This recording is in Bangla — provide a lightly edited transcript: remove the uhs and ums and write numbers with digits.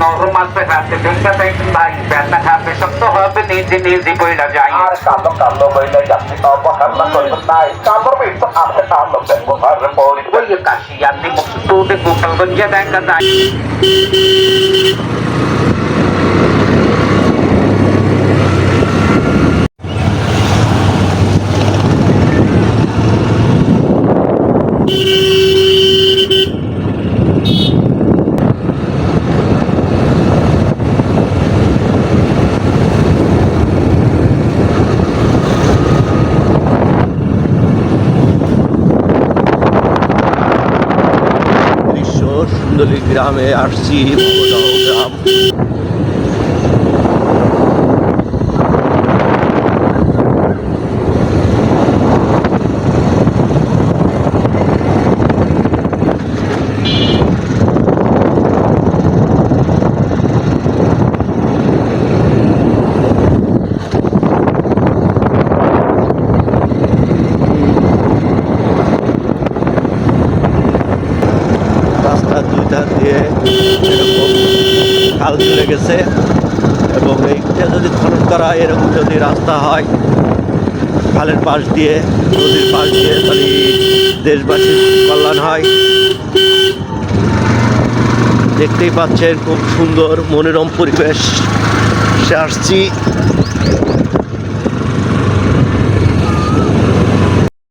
নরমাসে রাতে দেখা দেখেন ভাই ব্যথা খাবে শক্ত হবে নিজে নিজে বইলা যায় আর কালো কালো বইলে যাচ্ছি অবহেলা করবেন নাই কালো কিন্তু আছে কালো ব্যবহার পরি ওই কাশিয়ানি মুক্তুতে গোপালগঞ্জে দেখা যায় সুন্দরী গ্রামে আসছি গ্রাম। রাস্তার দুই ধার দিয়ে এরকম খাল চলে গেছে এবং এইটা যদি খনন করা হয় এরকম যদি রাস্তা হয় খালের পাশ দিয়ে নদীর পাশ দিয়ে তাহলে দেশবাসীর কল্যাণ হয়। দেখতেই পাচ্ছেন খুব সুন্দর মনোরম পরিবেশ আসছি।